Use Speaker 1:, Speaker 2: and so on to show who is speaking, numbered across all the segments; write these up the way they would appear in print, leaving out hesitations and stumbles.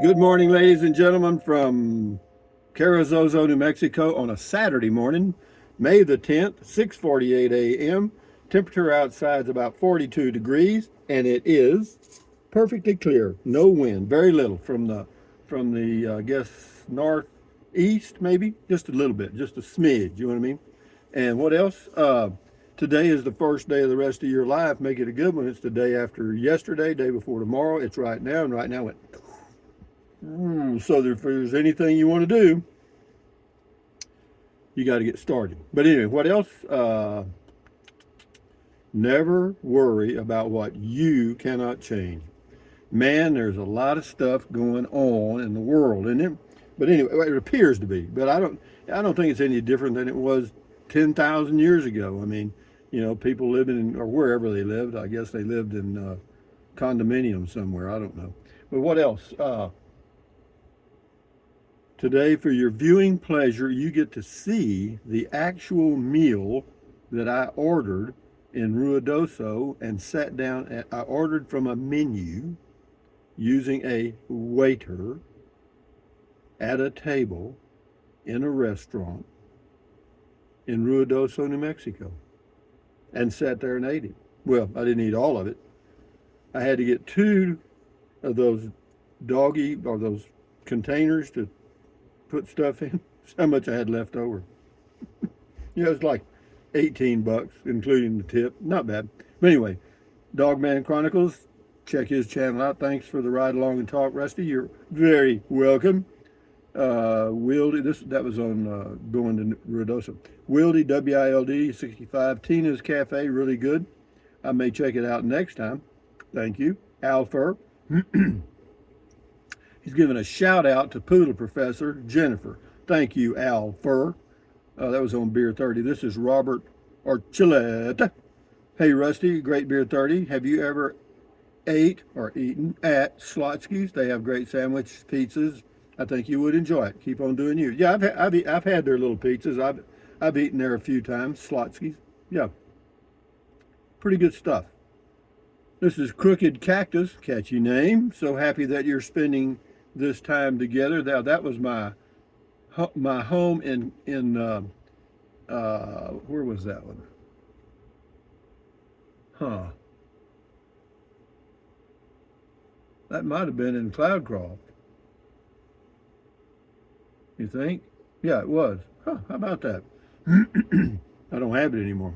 Speaker 1: Good morning, ladies and gentlemen, from Carrizozo, New Mexico on a Saturday morning, May the 10th, 6:48 a.m. Temperature outside is about 42 degrees, and it is perfectly clear. No wind, very little from the I guess northeast, maybe just a little bit, just a smidge. You know what I mean? And what else? Today is the first day of the rest of your life. Make it a good one. It's the day after yesterday, day before tomorrow. It's right now, and right now it. So if there's anything you want to do, you got to get started. But anyway, what else? Never worry about what you cannot change. Man, there's a lot of stuff going on in the world, isn't it? But anyway, it appears to be. But I don't think it's any different than it was 10,000 years ago. I mean, people living in, or wherever they lived. I guess they lived in condominiums somewhere. I don't know. But what else? Today, for your viewing pleasure, you get to see the actual meal that I ordered in Ruidoso and sat down at. I ordered from a menu using a waiter at a table in a restaurant in Ruidoso, New Mexico, and sat there and ate it. Well, I didn't eat all of it. I had to get two of those doggy or those containers to put stuff in. How much I had left over. It was like 18 bucks, including the tip. Not bad. But anyway, Dogman Chronicles, check his channel out. Thanks for the ride along and talk, Rusty. You're very welcome. Wildy, that was on going to Ruidoso. Wildy, WILD 65. Tina's Cafe, really good. I may check it out next time. Thank you. Alfer. He's giving a shout out to Poodle Professor Jennifer. Thank you, Al Fur. That was on Beer 30. This is Robert Archuleta. Hey, Rusty, great Beer 30. Have you ever ate or eaten at Slotsky's? They have great sandwich pizzas. I think you would enjoy it. Keep on doing you. Yeah, I've had their little pizzas. I've eaten there a few times. Slotsky's. Yeah, pretty good stuff. This is Crooked Cactus, catchy name. So happy that you're spending this time together. Now that was my home in where was that one? Huh. That might have been in Cloudcroft. You think? Yeah, it was. Huh, how about that? I don't have it anymore.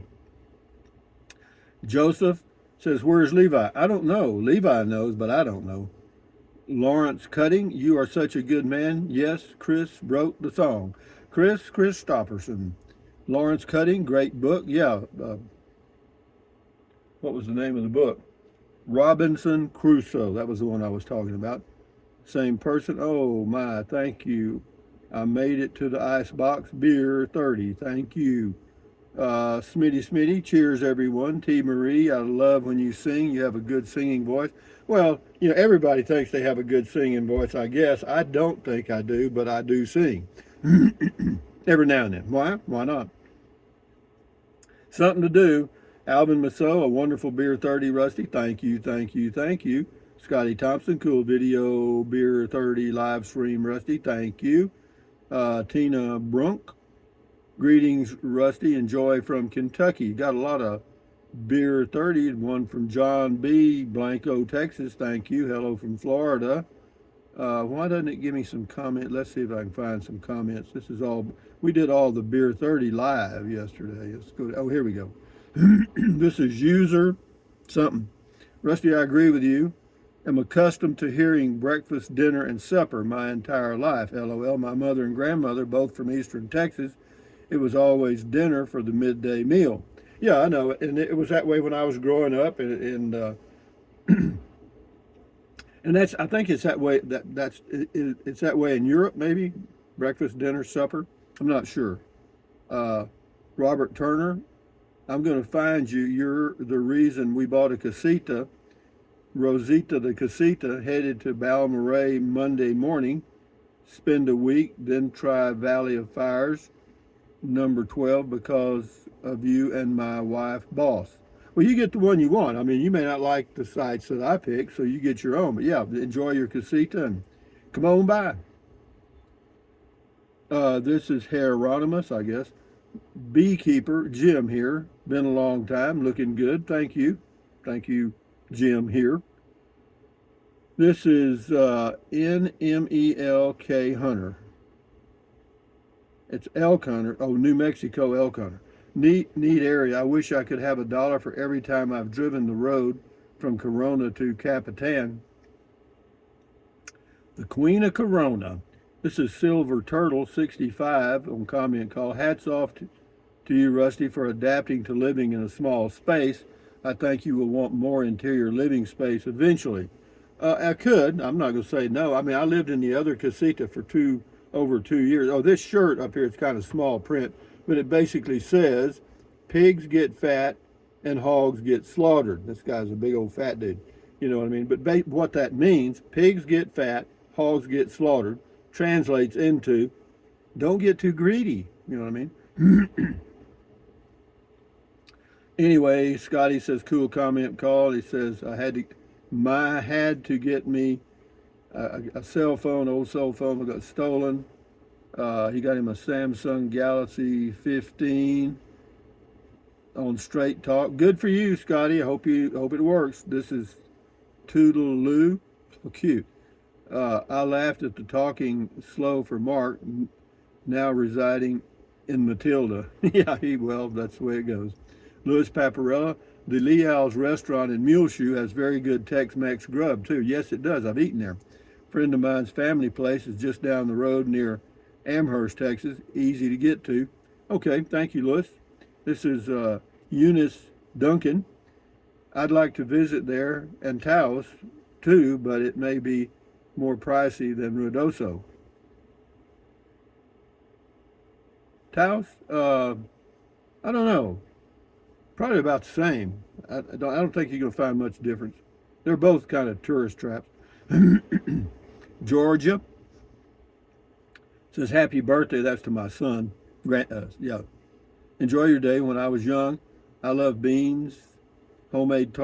Speaker 1: Joseph says, where's Levi? I don't know. Levi knows, but I don't know. Lawrence Cutting, you are such a good man. Yes, Chris wrote the song. Chris Stopperson. Lawrence Cutting, great book. Yeah. What was the name of the book? Robinson Crusoe. That was the one I was talking about. Same person. Oh, my. Thank you. I made it to the icebox. Beer 30. Thank you. Smitty, cheers everyone. T. Marie, I love when you sing. You have a good singing voice. Well, everybody thinks they have a good singing voice, I guess. I don't think I do, but I do sing. Every now and then. Why? Why not? Something to do. Alvin Masso, a wonderful Beer 30, Rusty. Thank you. Scotty Thompson, cool video, Beer 30 live stream, Rusty. Thank you. Tina Brunk. Greetings, Rusty and Joy from Kentucky. Got a lot of Beer 30. One from John B. Blanco, Texas. Thank you. Hello from Florida. Why doesn't it give me some comment? Let's see if I can find some comments. This is all, we did all the Beer 30 live yesterday. Let's go. Oh, here we go. This is user something. Rusty, I agree with you. I'm accustomed to hearing breakfast, dinner, and supper my entire life. LOL. My mother and grandmother, both from Eastern Texas, it was always dinner for the midday meal. Yeah, I know, and it was that way when I was growing up, and that's, I think it's that way. It's that way in Europe, maybe breakfast, dinner, supper. I'm not sure. Robert Turner, I'm going to find you. You're the reason we bought a casita. Rosita the casita headed to Balmoral Monday morning. Spend a week, then try Valley of Fires. Number 12 because of you and my wife, boss. Well, you get the one you want. I mean, you may not like the sites that I pick, so you get your own. But yeah, enjoy your casita and Come on by. This is Hieronymus, I guess. Beekeeper Jim here. Been a long time. Looking good. Thank you. Thank you, Jim here. This is NMELK Hunter. It's elk hunter. Oh, New Mexico elk hunter. Neat area. I wish I could have $1 for every time I've driven the road from Corona to Capitan. The Queen of Corona. This is Silver Turtle 65 on comment call. Hats off to you, Rusty, for adapting to living in a small space. I think you will want more interior living space eventually. I could. I'm not going to say no. I mean, I lived in the other casita for over 2 years. Oh, this shirt up here is kind of small print, but it basically says, pigs get fat and hogs get slaughtered. This guy's a big old fat dude. You know what I mean? But what that means, pigs get fat, hogs get slaughtered, translates into, don't get too greedy. You know what I mean? Anyway, Scotty says, cool comment call. He says, I had to get me a cell phone, old cell phone that got stolen. He got him a Samsung Galaxy 15 on Straight Talk. Good for you, Scotty. I hope it works. This is Toodaloo. So cute. I laughed at the talking slow for Mark, now residing in Matilda. Yeah, well, that's the way it goes. Louis Paparella, the Leal's restaurant in Muleshoe has very good Tex-Mex grub, too. Yes, it does. I've eaten there. A friend of mine's family place is just down the road near Amherst, Texas. Easy to get to. Okay, thank you, Louis. This is Eunice Duncan. I'd like to visit there and Taos, too, but it may be more pricey than Ruidoso. Taos? I don't know. Probably about the same. I don't think you're going to find much difference. They're both kind of tourist traps. Georgia says, happy birthday. That's to my son. Yeah. Enjoy your day. When I was young, I loved beans, homemade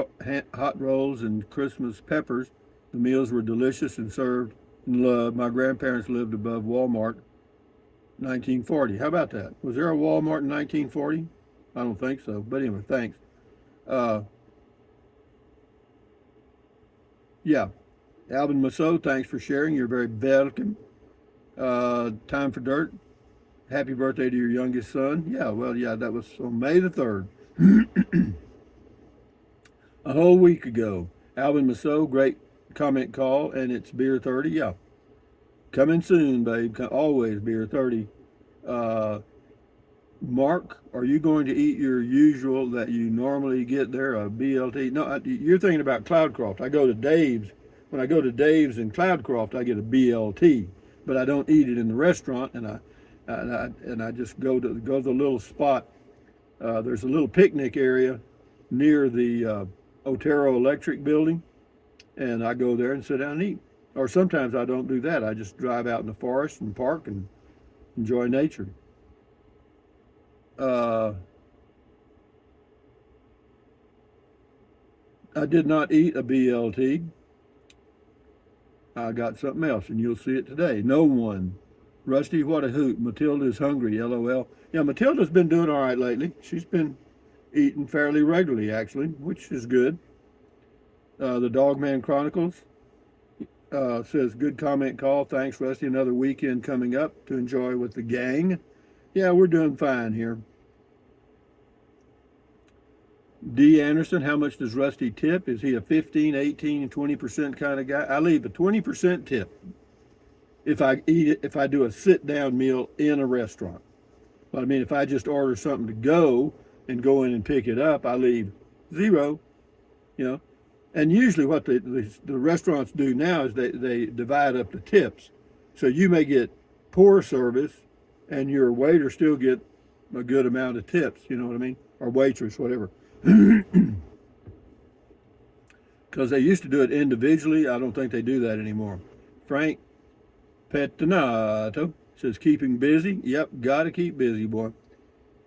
Speaker 1: hot rolls, and Christmas peppers. The meals were delicious and served in love. My grandparents lived above Walmart, 1940. How about that? Was there a Walmart in 1940? I don't think so. But anyway, thanks. Yeah. Alvin Masso, thanks for sharing. You're very welcome. Time for dirt. Happy birthday to your youngest son. Yeah, well, yeah, that was on May the 3rd. A whole week ago. Alvin Masso, great comment call, and it's beer 30. Yeah. Coming soon, babe. Always beer 30. Mark, are you going to eat your usual that you normally get there, a BLT? No, you're thinking about Cloudcroft. I go to Dave's. When I go to Dave's in Cloudcroft, I get a BLT, but I don't eat it in the restaurant, and I just go to the little spot. There's a little picnic area near the Otero Electric building, and I go there and sit down and eat. Or sometimes I don't do that. I just drive out in the forest and park and enjoy nature. I did not eat a BLT. I got something else, and you'll see it today. No one. Rusty, what a hoot. Matilda's hungry, LOL. Yeah, Matilda's been doing all right lately. She's been eating fairly regularly, actually, which is good. The Dogman Chronicles says, good comment call. Thanks, Rusty. Another weekend coming up to enjoy with the gang. Yeah, we're doing fine here. D. Anderson, how much does Rusty tip? Is he a 15, 18, 20% kind of guy? I leave a 20% tip if I do a sit-down meal in a restaurant. But I mean, if I just order something to go and go in and pick it up, I leave 0, you know. And usually what the restaurants do now is they divide up the tips. So you may get poor service and your waiter still get a good amount of tips, you know what I mean? Or waitress, whatever. Because they used to do it individually. I don't think they do that anymore. Frank Petinato says, keeping busy. Yep, got to keep busy, boy.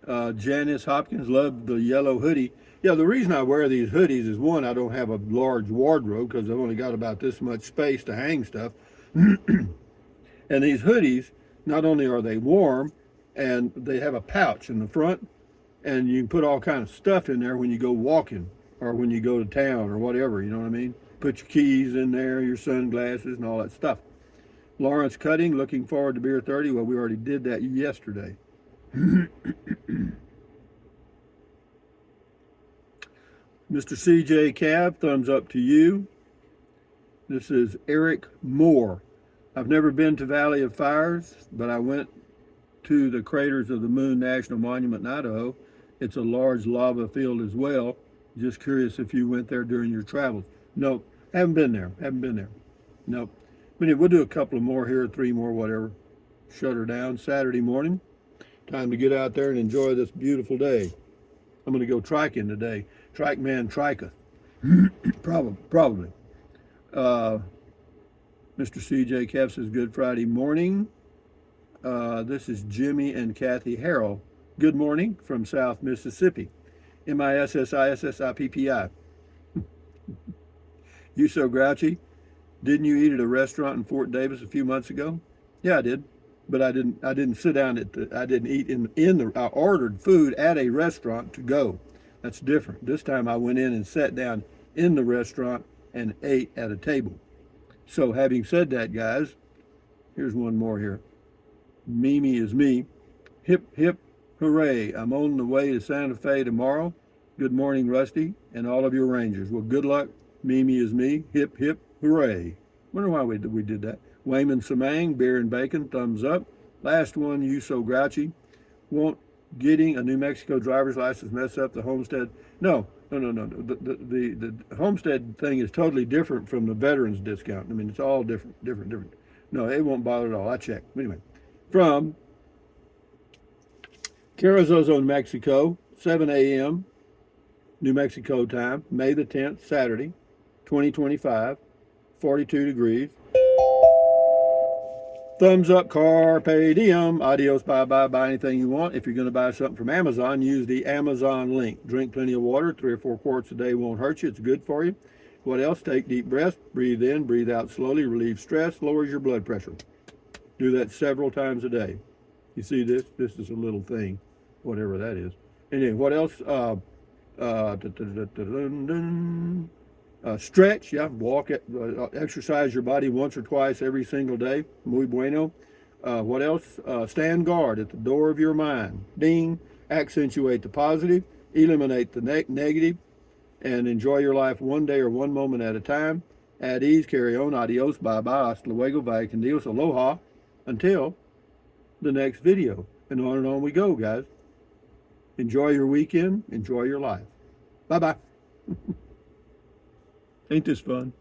Speaker 1: Janice Hopkins, loved the yellow hoodie. Yeah, the reason I wear these hoodies is, one, I don't have a large wardrobe because I've only got about this much space to hang stuff. And these hoodies, not only are they warm, and they have a pouch in the front, and you can put all kind of stuff in there when you go walking or when you go to town or whatever, you know what I mean? Put your keys in there, your sunglasses, and all that stuff. Lawrence Cutting, looking forward to Beer 30. Well, we already did that yesterday. Mr. CJ Cav, thumbs up to you. This is Eric Moore. I've never been to Valley of Fires, but I went to the Craters of the Moon National Monument in Idaho. It's a large lava field as well. Just curious if you went there during your travels. Nope, haven't been there. Haven't been there. Nope. But anyway, we'll do a couple of more here, 3 more, whatever. Shut her down. Saturday morning. Time to get out there and enjoy this beautiful day. I'm going to go triking today. Trike man triketh. Probably. Mr. CJ Kev says, Good Friday morning. This is Jimmy and Kathy Harrell. Good morning from South Mississippi. MISSISSIPPI. You so grouchy. Didn't you eat at a restaurant in Fort Davis a few months ago? Yeah, I did. But I didn't sit down I didn't eat I ordered food at a restaurant to go. That's different. This time I went in and sat down in the restaurant and ate at a table. So having said that, guys, here's one more here. Mimi is me. Hip, hip, hooray. I'm on the way to Santa Fe tomorrow. Good morning, Rusty, and all of your Rangers. Well, good luck. Mimi is me. Hip, hip, hooray. Wonder why we did that. Wayman Samang, beer and bacon, thumbs up. Last one, you so grouchy. Won't getting a New Mexico driver's license mess up the homestead? No. The homestead thing is totally different from the veterans discount. I mean, it's all different. No, it won't bother at all. I checked. Anyway, from Carrizozo, New Mexico, 7 a.m. New Mexico time, May the 10th, Saturday, 2025, 42 degrees. Thumbs up, carpe diem, adios, bye-bye, buy anything you want. If you're going to buy something from Amazon, use the Amazon link. Drink plenty of water, 3 or 4 quarts a day won't hurt you. It's good for you. What else? Take deep breaths, breathe in, breathe out slowly, relieve stress, lowers your blood pressure. Do that several times a day. You see this? This is a little thing, whatever that is. Anyway, what else? Stretch, yeah, walk, exercise your body once or twice every single day. Muy bueno. What else? Stand guard at the door of your mind. Ding. Accentuate the positive, eliminate the negative, and enjoy your life one day or one moment at a time. At ease, carry on, adios, bye-bye, hasta luego, vaya con Dios, aloha, until the next video. And on we go, guys. Enjoy your weekend, enjoy your life. Bye-bye. Ain't this fun?